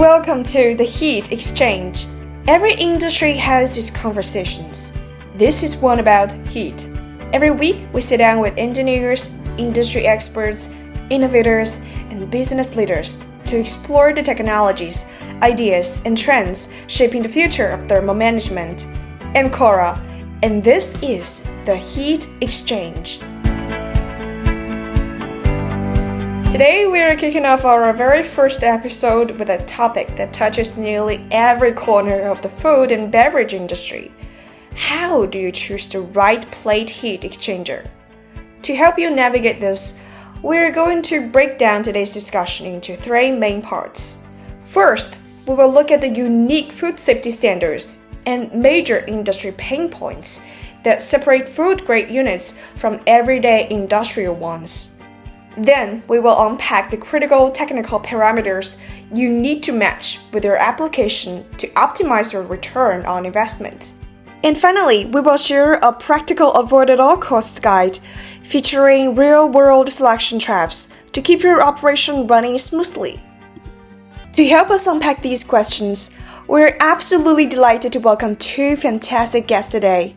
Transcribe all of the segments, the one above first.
Welcome to the heat exchange. Every industry has its conversations. This is one about heat. Every week, we sit down with engineers, industry experts, innovators, and business leaders to explore the technologies, ideas, and trends shaping the future of thermal management. I'm Cora, and this is the Heat Exchange. Today, we are kicking off our very first episode with a topic that touches nearly every corner of the food and beverage industry. How do you choose the right plate heat exchanger? To help you navigate this, we're going to break down today's discussion into three main parts. First, we will look at the unique food safety standards and major industry pain points that separate food-grade units from everyday industrial ones. Then, we will unpack the critical technical parameters you need to match with your application to optimize your return on investment. And finally, we will share a practical avoid-at-all-costs guide featuring real-world selection traps to keep your operation running smoothly. To help us unpack these questions, we're absolutely delighted to welcome two fantastic guests today.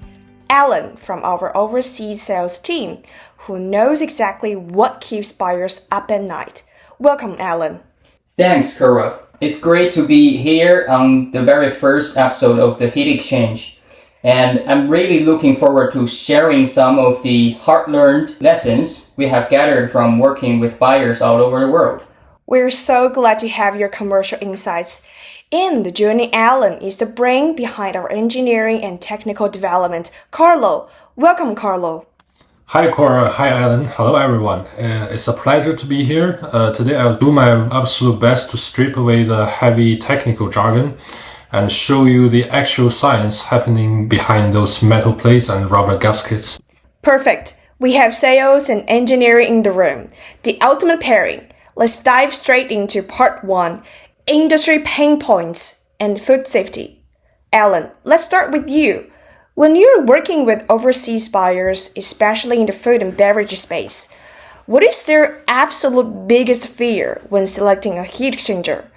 Alan from our Overseas Sales team, who knows exactly what keeps buyers up at night. Welcome, Alan. Thanks, Cora. It's great to be here on the very first episode of the Heat Exchange. And I'm really looking forward to sharing some of the hard-learned lessons we have gathered from working with buyers all over the world. We're so glad to have your commercial insights. And joining Alan is the brain behind our engineering and technical development, Carlo. Welcome, Carlo. Hi Cora, hi Alan, hello everyone. It's a pleasure to be here. Today I'll do my absolute best to strip away the heavy technical jargon and show you the actual science happening behind those metal plates and rubber gaskets. Perfect. We have sales and engineering in the room. The ultimate pairing. Let's dive straight into part 1, industry pain points and food safety. Alan, let's start with you. When you're working with overseas buyers, especially in the food and beverage space, what is their absolute biggest fear when selecting a heat exchanger?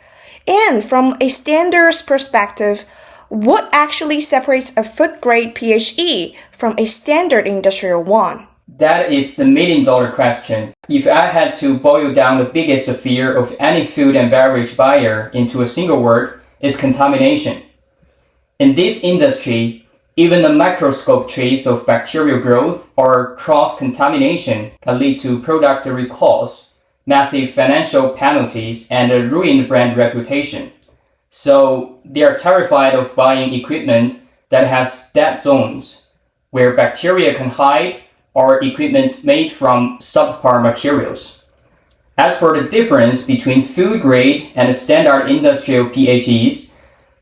And from a standards perspective, what actually separates a food-grade PHE from a standard industrial one? That is the million-dollar question. If I had to boil down the biggest fear of any food and beverage buyer into a single word, it's contamination. In this industry, even a microscope trace of bacterial growth or cross-contamination can lead to product recalls, massive financial penalties, and a ruined brand reputation. So they are terrified of buying equipment that has dead zones, where bacteria can hide, or equipment made from subpar materials. As for the difference between food-grade and standard industrial PHEs,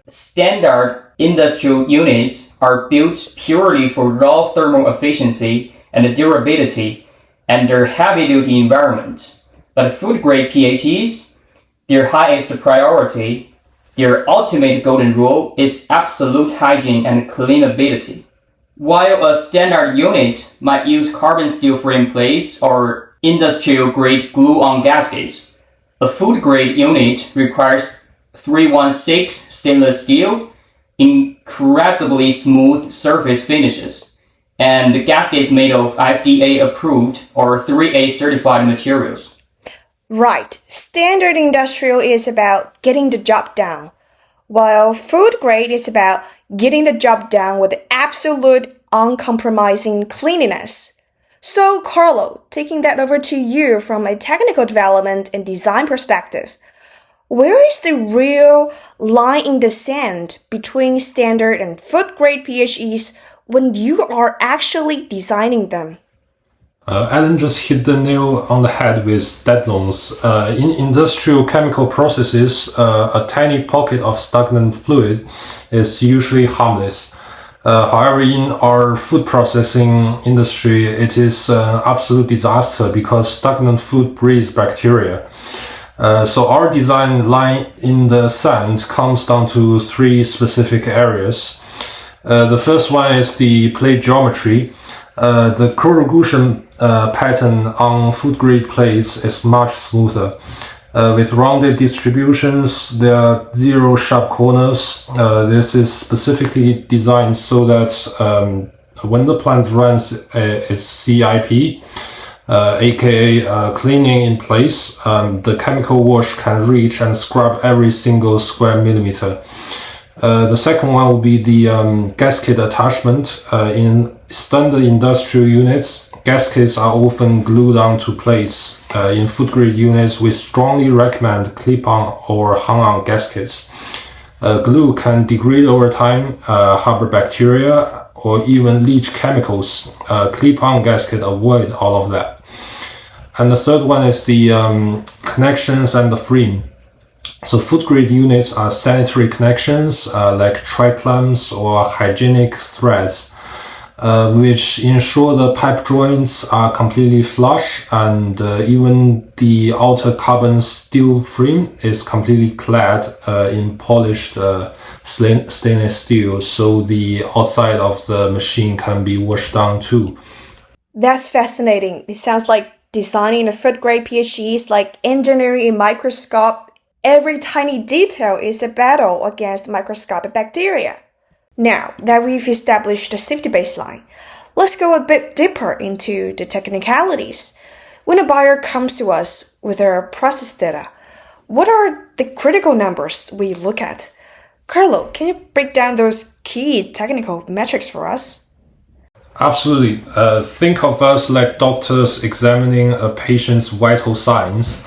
standard industrial units are built purely for raw thermal efficiency and durability and their heavy-duty environment. But food-grade PHEs, their highest priority, their ultimate golden rule is absolute hygiene and cleanability. While a standard unit might use carbon steel frame plates or industrial-grade glue-on gaskets, a food-grade unit requires 316 stainless steel, incredibly smooth surface finishes, and the gaskets made of FDA-approved or 3A certified materials. Right. Standard industrial is about getting the job done, while food grade is about getting the job done with absolute uncompromising cleanliness. So, Carlo, taking that over to you from a technical development and design perspective, where is the real line in the sand between standard and food-grade PHEs when you are actually designing them? Alan just hit the nail on the head with dead zones. In industrial chemical processes, a tiny pocket of stagnant fluid is usually harmless. However, in our food processing industry, it is an absolute disaster because stagnant food breeds bacteria. So our design line in the sand comes down to three specific areas. The first one is the plate geometry. The corrugation pattern on food grade plates is much smoother. With rounded distributions, there are zero sharp corners. This is specifically designed so that when the plant runs its CIP, aka cleaning in place, the chemical wash can reach and scrub every single square millimeter. The second one will be the gasket attachment. In standard industrial units, gaskets are often glued onto plates. In food-grade units, we strongly recommend clip-on or hung-on gaskets. Glue can degrade over time, harbor bacteria, or even leach chemicals. Clip-on gasket avoid all of that. And the third one is the connections and the frame. So food-grade units are sanitary connections like tri-plums or hygienic threads, which ensure the pipe joints are completely flush, and even the outer carbon steel frame is completely clad in polished stainless steel, so the outside of the machine can be washed down too. That's fascinating. It sounds like designing a food-grade PHE is like engineering a microscope. Every tiny detail is a battle against microscopic bacteria. Now that we've established the safety baseline, let's go a bit deeper into the technicalities. When a buyer comes to us with their process data, what are the critical numbers we look at? Carlo, can you break down those key technical metrics for us? Absolutely. Think of us like doctors examining a patient's vital signs.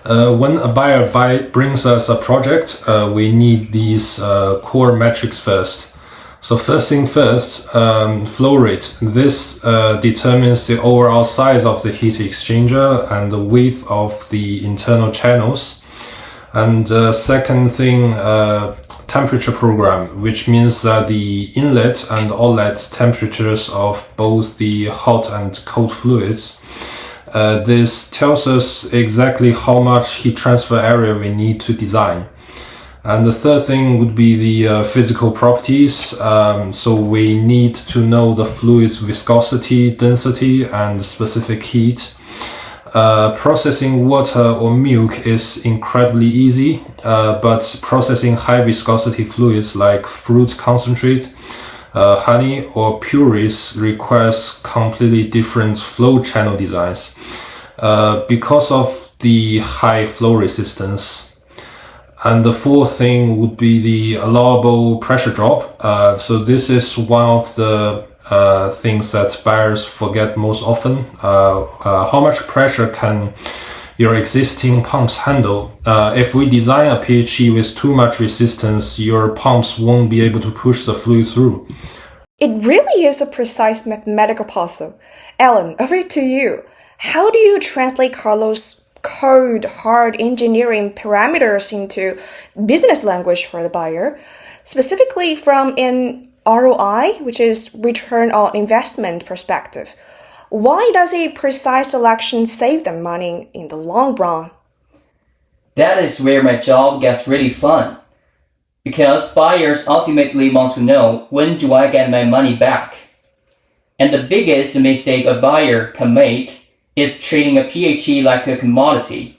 When a buyer brings us a project, we need these core metrics first. So first thing first, flow rate. This determines the overall size of the heat exchanger and the width of the internal channels. And second thing, temperature program, which means that the inlet and outlet temperatures of both the hot and cold fluids. This tells us exactly how much heat transfer area we need to design. And the third thing would be the physical properties. So we need to know the fluid's viscosity, density, and specific heat. Processing water or milk is incredibly easy, but processing high viscosity fluids like fruit concentrate, honey, or purees requires completely different flow channel designs because of the high flow resistance. And the fourth thing would be the allowable pressure drop. So this is one of the things that buyers forget most often. How much pressure can your existing pumps handle? If we design a PHE with too much resistance, your pumps won't be able to push the fluid through. It really is a precise mathematical puzzle. Alan, over to you. How do you translate Carlo's code hard engineering parameters into business language for the buyer, specifically from an ROI, which is return on investment perspective? Why does a precise selection save them money in the long run? That is where my job gets really fun. Because buyers ultimately want to know, when do I get my money back? And the biggest mistake a buyer can make is treating a PHE like a commodity,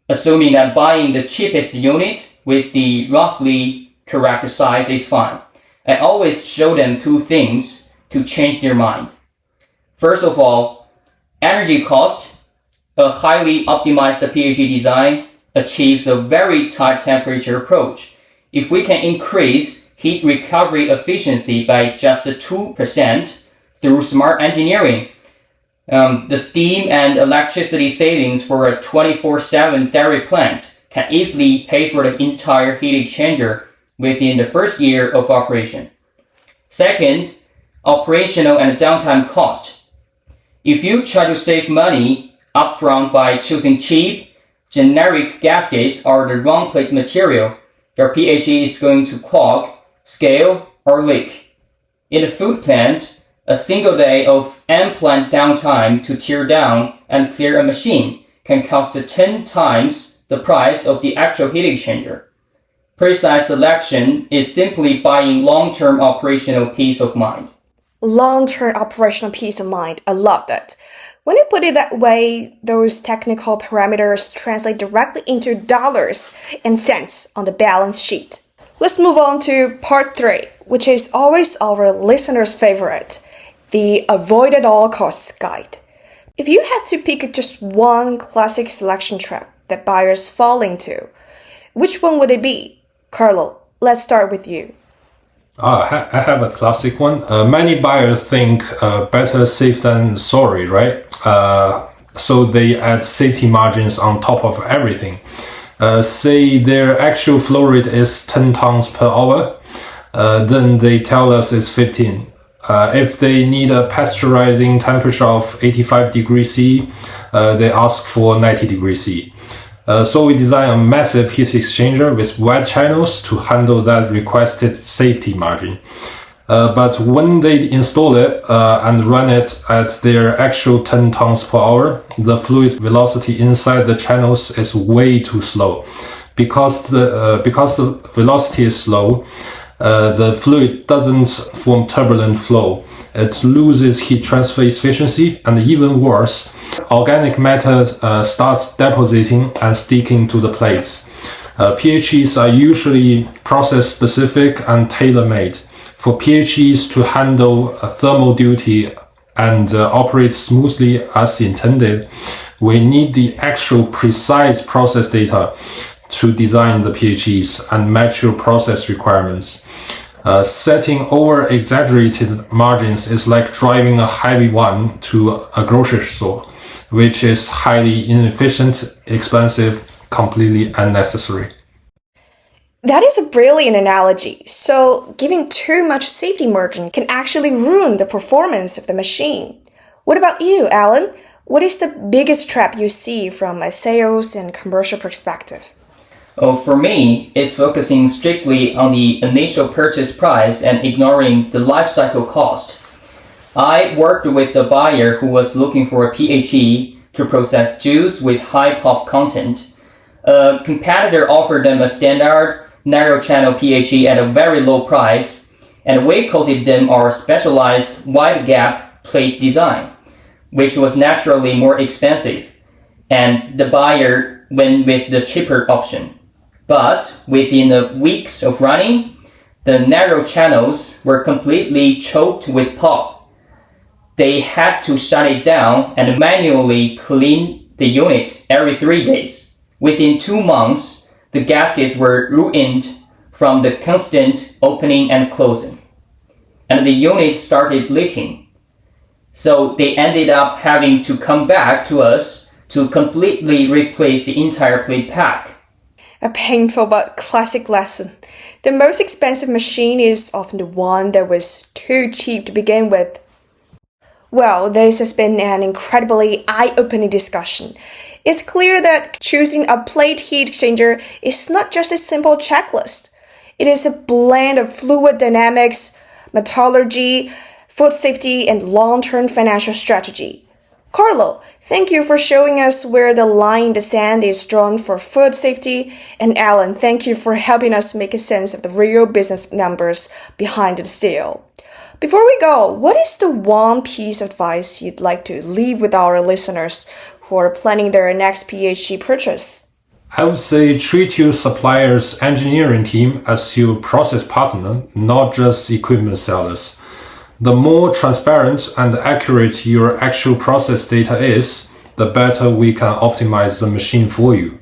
assuming that buying the cheapest unit with the roughly correct size is fine. I always show them two things to change their mind. First of all, energy cost. A highly optimized PHE design achieves a very tight temperature approach. If we can increase heat recovery efficiency by just 2% through smart engineering, the steam and electricity savings for a 24/7 dairy plant can easily pay for the entire heat exchanger within the first year of operation. Second, operational and downtime cost. If you try to save money upfront by choosing cheap, generic gaskets or the wrong plate material, your PHE is going to clog, scale, or leak. In a food plant, a single day of unplanned downtime to tear down and clear a machine can cost 10 times the price of the actual heat exchanger. Precise selection is simply buying long-term operational peace of mind. Long-term operational peace of mind. I love that. When you put it that way, those technical parameters translate directly into dollars and cents on the balance sheet. Let's move on to part 3, which is always our listeners' favorite, the avoid at all costs guide. If you had to pick just one classic selection trap that buyers fall into, which one would it be? Carlo, let's start with you. I have a classic one. Many buyers think better safe than sorry, right? So they add safety margins on top of everything. Say their actual flow rate is 10 tons per hour, then they tell us it's 15. If they need a pasteurizing temperature of 85 degrees C, they ask for 90 degrees C. So we design a massive heat exchanger with wide channels to handle that requested safety margin. But when they install it and run it at their actual 10 tons per hour, the fluid velocity inside the channels is way too slow. Because the velocity is slow, the fluid doesn't form turbulent flow. It loses heat transfer efficiency, and even worse, organic matter starts depositing and sticking to the plates. PHEs are usually process-specific and tailor-made. For PHEs to handle thermal duty and operate smoothly as intended, we need the actual precise process data to design the PHEs and match your process requirements. Setting over-exaggerated margins is like driving a heavy one to a grocery store, which is highly inefficient, expensive, completely unnecessary. That is a brilliant analogy. So, giving too much safety margin can actually ruin the performance of the machine. What about you, Alan? What is the biggest trap you see from a sales and commercial perspective? Oh, for me, it's focusing strictly on the initial purchase price and ignoring the lifecycle cost. I worked with a buyer who was looking for a PHE to process juice with high pop content. A competitor offered them a standard narrow channel PHE at a very low price, and we quoted them our specialized wide gap plate design, which was naturally more expensive, and the buyer went with the cheaper option. But within weeks of running, the narrow channels were completely choked with pop. They had to shut it down and manually clean the unit every 3 days. Within 2 months, the gaskets were ruined from the constant opening and closing, and the unit started leaking. So they ended up having to come back to us to completely replace the entire plate pack. A painful but classic lesson. The most expensive machine is often the one that was too cheap to begin with. Well, this has been an incredibly eye-opening discussion. It's clear that choosing a plate heat exchanger is not just a simple checklist. It is a blend of fluid dynamics, metallurgy, food safety, and long-term financial strategy. Carlo, thank you for showing us where the line in the sand is drawn for food safety. And Alan, thank you for helping us make a sense of the real business numbers behind the deal. Before we go, what is the one piece of advice you'd like to leave with our listeners who are planning their next PHE purchase? I would say treat your supplier's engineering team as your process partner, not just equipment sellers. The more transparent and accurate your actual process data is, the better we can optimize the machine for you.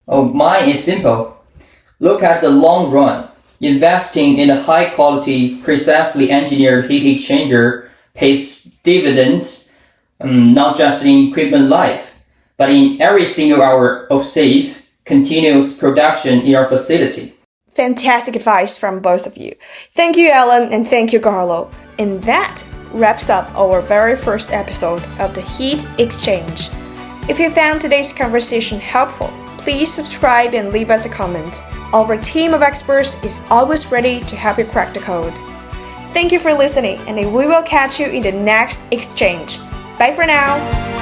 Oh, mine is simple. Look at the long run. Investing in a high-quality, precisely engineered heat exchanger pays dividends, not just in equipment life, but in every single hour of safe, continuous production in our facility. Fantastic advice from both of you. Thank you, Alan, and thank you, Carlo. And that wraps up our very first episode of the Heat Exchange. If you found today's conversation helpful, please subscribe and leave us a comment. Our team of experts is always ready to help you crack the code. Thank you for listening, and we will catch you in the next exchange. Bye for now.